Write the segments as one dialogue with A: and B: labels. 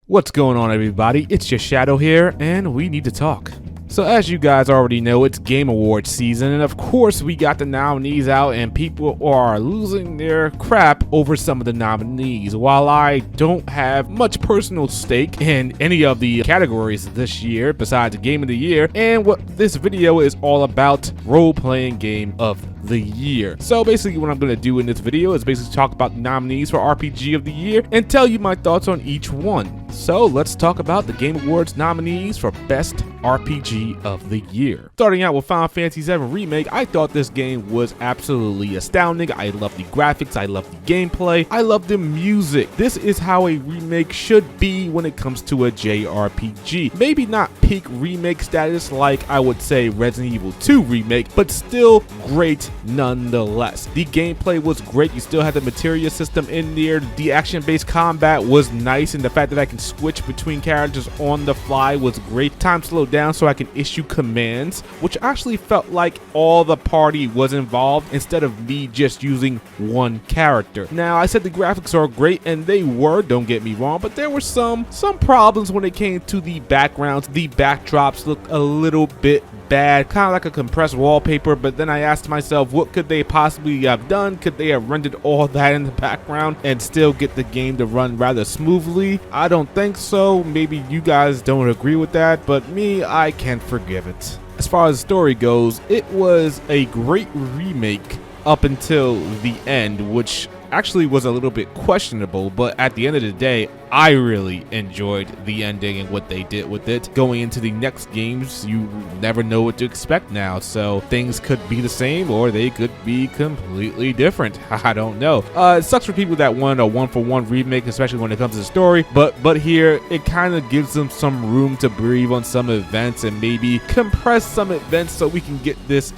A: What's going on, everybody? It's your Shadow here, and we need to talk. So as you guys already know, it's Game Awards season, and of course we got the nominees out and people are losing their crap over some of the nominees. While I don't have much personal stake in any of the categories this year besides Game of the Year, and what this video is all about, role-playing game of the year. So basically what I'm going to do in this video is basically talk about the nominees for RPG of the year and tell you my thoughts on each one. So let's talk about the Game Awards nominees for Best RPG of the Year. Starting out with Final Fantasy VII Remake, I thought this game was absolutely astounding. I love the graphics, I love the gameplay, I love the music. This is how a remake should be when it comes to a JRPG. Maybe not peak remake status like I would say Resident Evil 2 Remake, but still great nonetheless. The gameplay was great. You still had the materia system in there. The action-based combat was nice, and the fact that I can switch between characters on the fly was great. Time slowed down so I can issue commands, which actually felt like all the party was involved instead of me just using one character. Now, I said the graphics are great, and they were, don't get me wrong, but there were some problems when it came to the backgrounds. The backdrops looked a little bit bad, kind of like a compressed wallpaper, but then I asked myself, what could they possibly have done? Could they have rendered all that in the background and still get the game to run rather smoothly? I don't think so. Maybe you guys don't agree with that, but me, I can forgive it. As far as the story goes, it was a great remake up until the end, which actually was a little bit questionable, but at the end of the day, I really enjoyed the ending and what they did with it. Going into the next games, you never know what to expect now, so things could be the same or they could be completely different. I don't know. It sucks for people that want a one-for-one remake, especially when it comes to the story, but here it kind of gives them some room to breathe on some events and maybe compress some events so we can get this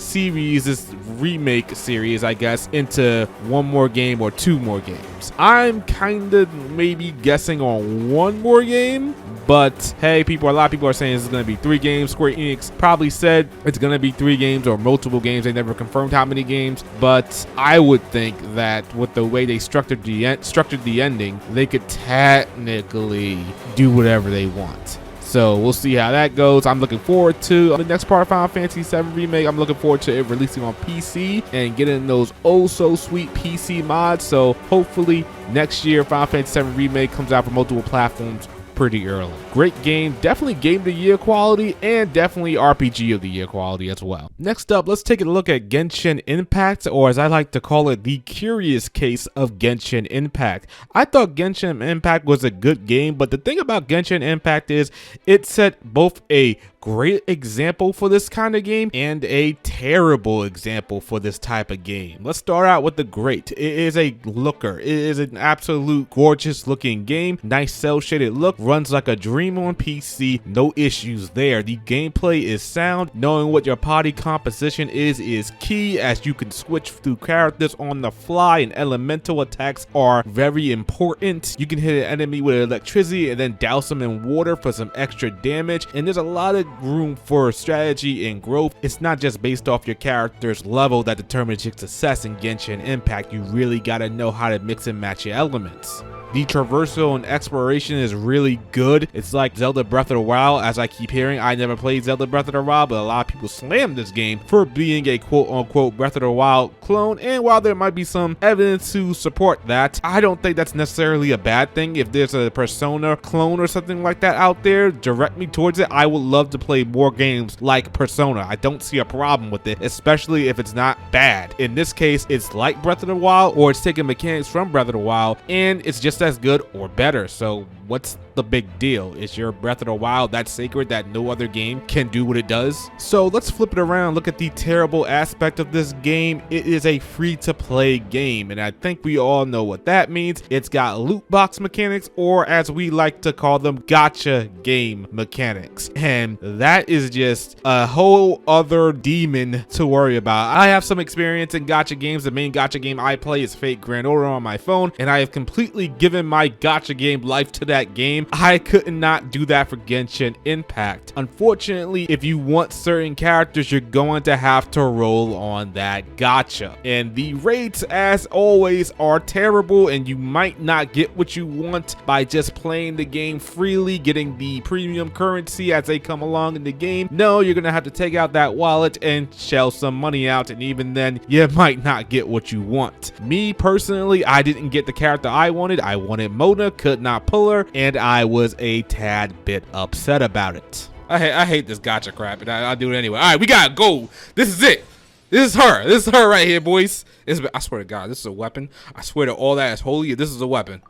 A: remake series, I guess, into one more game or two more games. I'm kind of maybe guessing on one more game, but hey, a lot of people are saying it's going to be 3 games. Square Enix probably said it's going to be 3 games or multiple games. They never confirmed how many games, but I would think that with the way they structured the ending, they could technically do whatever they want. So we'll see how that goes. I'm looking forward to the next part of Final Fantasy VII Remake. I'm looking forward to it releasing on PC and getting those oh so sweet PC mods. So hopefully next year Final Fantasy VII Remake comes out for multiple platforms pretty early. Great game, definitely Game of the Year quality and definitely RPG of the Year quality as well. Next up, let's take a look at Genshin Impact, or as I like to call it, the curious case of Genshin Impact. I thought Genshin Impact was a good game, but the thing about Genshin Impact is it set both a great example for this kind of game and a terrible example for this type of game. Let's start out with the great. It is a looker. It is an absolute gorgeous looking game. Nice cel shaded look. Runs like a dream on PC. No issues there. The gameplay is sound. Knowing what your party composition is key, as you can switch through characters on the fly, and elemental attacks are very important. You can hit an enemy with electricity and then douse them in water for some extra damage, and there's a lot of room for strategy and growth. It's not just based off your character's level that determines your success in Genshin Impact. You really gotta know how to mix and match your elements. The traversal and exploration is really good. It's like Zelda Breath of the Wild, as I keep hearing. I never played Zelda Breath of the Wild, but a lot of people slam this game for being a quote-unquote Breath of the Wild clone, and while there might be some evidence to support that, I don't think that's necessarily a bad thing. If there's a Persona clone or something like that out there, direct me towards it. I would love to play more games like Persona. I don't see a problem with it, especially if it's not bad. In this case, it's like Breath of the Wild, or it's taking mechanics from Breath of the Wild, and it's just as good or better. So what's the big deal? Is your Breath of the Wild that sacred that no other game can do what it does? So let's flip it around. Look at the terrible aspect of this game. It is a free-to-play game, and I think we all know what that means. It's got loot box mechanics, or as we like to call them, gacha game mechanics, and that is just a whole other demon to worry about. I have some experience in gacha games. The main gacha game I play is Fate Grand Order on my phone, and I have completely given given my gacha game life to that game, I could not do that for Genshin Impact. Unfortunately, if you want certain characters, you're going to have to roll on that gacha. And the rates, as always, are terrible, and you might not get what you want by just playing the game freely, getting the premium currency as they come along in the game. No, you're gonna have to take out that wallet and shell some money out, and even then, you might not get what you want. Me personally, I didn't get the character I wanted. I wanted Mona, could not pull her, and I was a tad bit upset about it. I hate this gacha crap, and I'll do it anyway. All right, we gotta go. This is it. This is her. This is her right here, boys. I swear to God, this is a weapon. I swear to all that is holy, this is a weapon.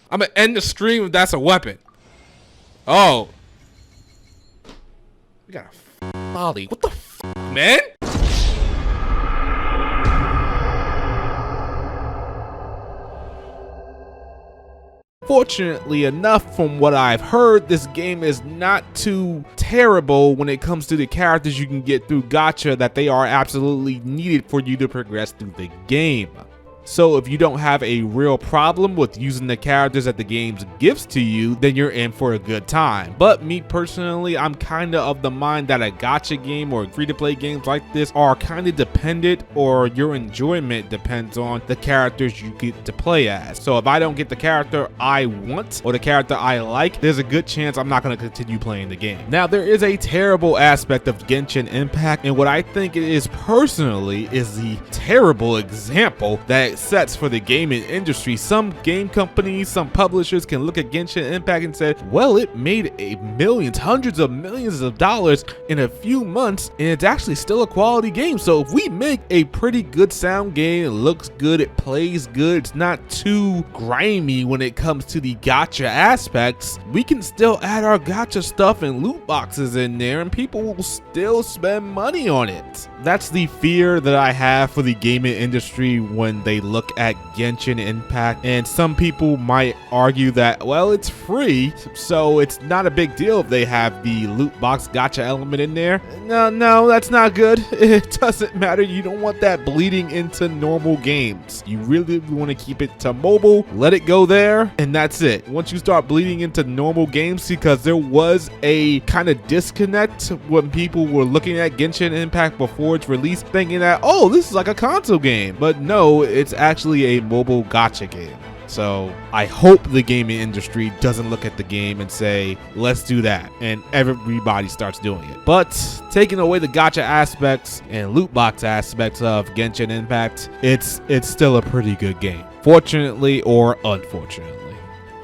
A: I'm gonna end the stream if that's a weapon. Oh. We got a volley. What the f, man? Fortunately enough, from what I've heard, this game is not too terrible when it comes to the characters you can get through gacha, that they are absolutely needed for you to progress through the game. So if you don't have a real problem with using the characters that the game gives to you, then you're in for a good time. But me personally, I'm kind of the mind that a gacha game or free-to-play games like this are kind of dependent, or your enjoyment depends on the characters you get to play as. So if I don't get the character I want or the character I like, there's a good chance I'm not going to continue playing the game. Now, there is a terrible aspect of Genshin Impact, and what I think it is personally is the terrible example that sets for the gaming industry. Some game companies, some publishers can look at Genshin Impact and say, well, it made millions, hundreds of millions of dollars in a few months, and it's actually still a quality game. So if we make a pretty good sound game, it looks good, it plays good, it's not too grimy when it comes to the gacha aspects, we can still add our gacha stuff and loot boxes in there, and people will still spend money on it. That's the fear that I have for the gaming industry when they look at Genshin Impact. And some people might argue that, well, it's free, so it's not a big deal if they have the loot box gacha element in there. No, that's not good. It doesn't matter. You don't want that bleeding into normal games. You really want to keep it to mobile, let it go there, and that's it. Once you start bleeding into normal games, because there was a kind of disconnect when people were looking at Genshin Impact before its release, thinking that, oh, this is like a console game. But no, it's actually a mobile gacha game. So I hope the gaming industry doesn't look at the game and say, let's do that, and everybody starts doing it. But taking away the gacha aspects and loot box aspects of Genshin Impact, it's still a pretty good game, fortunately or unfortunately.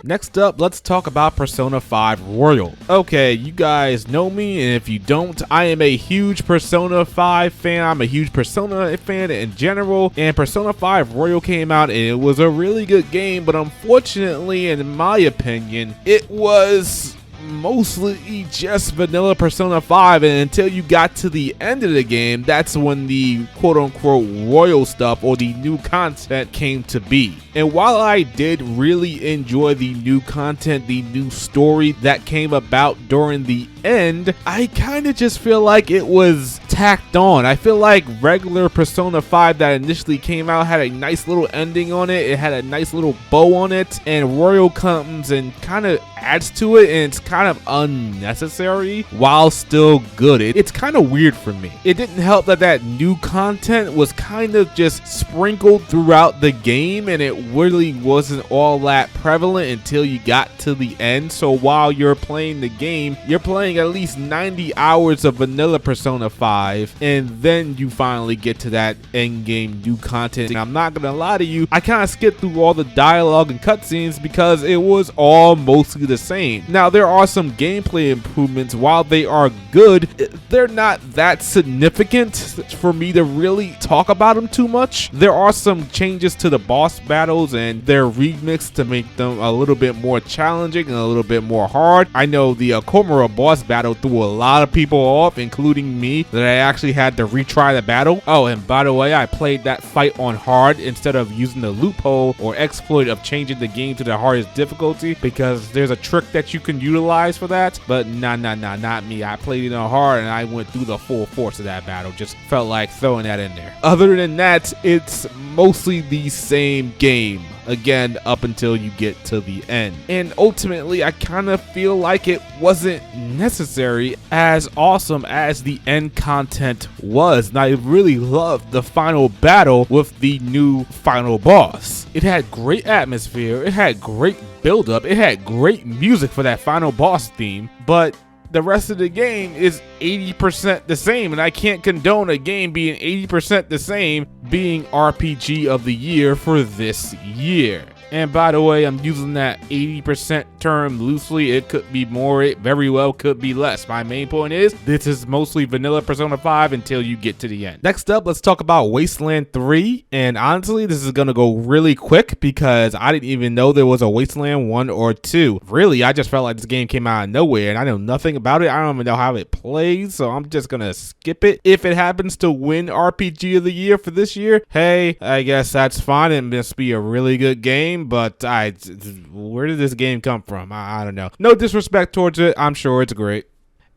A: Next up, let's talk about Persona 5 Royal. Okay, you guys know me, and if you don't, I am a huge Persona 5 fan. I'm a huge Persona fan in general, and Persona 5 Royal came out, and it was a really good game, but unfortunately, in my opinion, it was mostly just vanilla Persona 5, and until you got to the end of the game, that's when the quote-unquote royal stuff or the new content came to be. And while I did really enjoy the new content, the new story that came about during the end, I kind of just feel like it was tacked on. I feel like regular Persona 5 that initially came out had a nice little ending on it, it had a nice little bow on it, and Royal comes and kind of adds to it, and it's kind of unnecessary while still good. It's kind of weird for me. It didn't help that new content was kind of just sprinkled throughout the game, and it really wasn't all that prevalent until you got to the end. So while you're playing the game, you're playing at least 90 hours of vanilla Persona 5, and then you finally get to that end game new content. And I'm not gonna lie to you, I kind of skipped through all the dialogue and cutscenes because it was all mostly the same. Now, there are some gameplay improvements. While they are good, they're not that significant for me to really talk about them too much. There are some changes to the boss battles, and they're remixed to make them a little bit more challenging and a little bit more hard. I know the Komura boss battle threw a lot of people off, including me, that I actually had to retry the battle. Oh, and by the way, I played that fight on hard instead of using the loophole or exploit of changing the game to the hardest difficulty, because there's a trick that you can utilize for that. But not me. I played it on hard and I went through the full force of that battle. Just felt like throwing that in there. Other than that, it's mostly the same game. game again up until you get to the end. And ultimately, I kind of feel like it wasn't necessary, as awesome as the end content was. And I really loved the final battle with the new final boss. It had great atmosphere, it had great build-up, it had great music for that final boss theme, but the rest of the game is 80% the same, and I can't condone a game being 80% the same being RPG of the year for this year. And by the way, I'm using that 80% term loosely. It could be more, it very well could be less. My main point is, this is mostly vanilla Persona 5 until you get to the end. Next up, let's talk about Wasteland 3. And honestly, this is gonna go really quick because I didn't even know there was a Wasteland 1 or 2. Really, I just felt like this game came out of nowhere and I know nothing about it. I don't even know how it plays, so I'm just gonna skip it. If it happens to win RPG of the year for this year, hey, I guess that's fine. It must be a really good game. But where did this game come from? I don't know. No disrespect towards it. I'm sure it's great.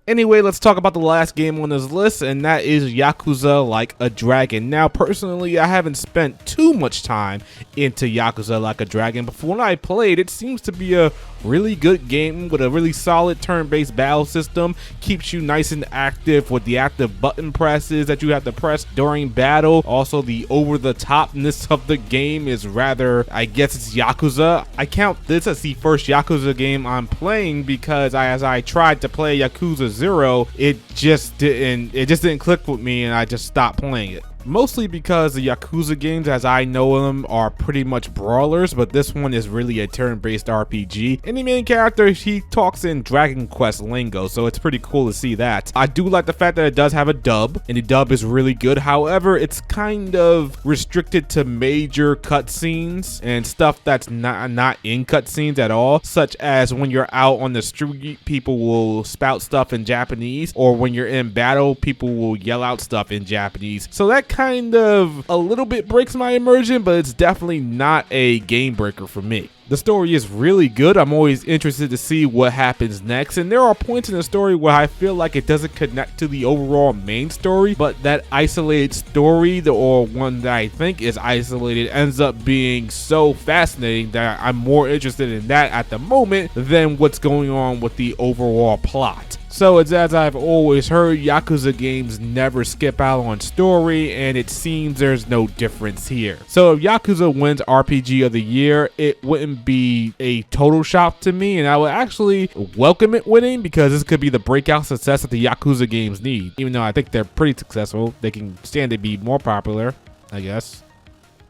A: Anyway, let's talk about the last game on this list, and that is Yakuza Like a Dragon. Now, personally, I haven't spent too much time into Yakuza Like a Dragon, but when I played, it seems to be a really good game with a really solid turn-based battle system. Keeps you nice and active with the active button presses that you have to press during battle. Also, the over-the-topness of the game is rather, I guess it's Yakuza. I count this as the first Yakuza game I'm playing because as I tried to play Yakuza 0, it just didn't click with me and I just stopped playing it. Mostly because the Yakuza games as I know them are pretty much brawlers, but this one is really a turn-based RPG. And the main character, he talks in Dragon Quest lingo, so it's pretty cool to see that. I do like the fact that it does have a dub, and the dub is really good. However, it's kind of restricted to major cutscenes and stuff that's not in cutscenes at all, such as when you're out on the street, people will spout stuff in Japanese, or when you're in battle, people will yell out stuff in Japanese. So that kind of a little bit breaks my immersion, but it's definitely not a game breaker for me. The story is really good. I'm always interested to see what happens next, and there are points in the story where I feel like it doesn't connect to the overall main story, but that isolated story, or one that I think is isolated, ends up being so fascinating that I'm more interested in that at the moment than what's going on with the overall plot. So it's as I've always heard, Yakuza games never skip out on story, and it seems there's no difference here. So if Yakuza wins RPG of the year, it wouldn't be a total shock to me, and I would actually welcome it winning because this could be the breakout success that the Yakuza games need. Even though I think they're pretty successful, they can stand to be more popular, I guess.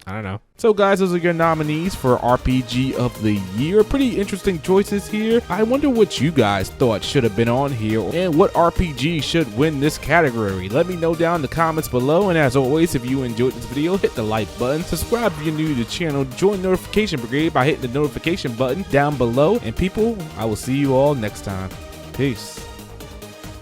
A: I don't know. So guys, those are your nominees for RPG of the year. Pretty interesting choices here. I wonder what you guys thought should have been on here and what RPG should win this category. Let me know down in the comments below. And as always, if you enjoyed this video, hit the like button. Subscribe if you're new to the channel. Join Notification Brigade by hitting the notification button down below. And people, I will see you all next time. Peace.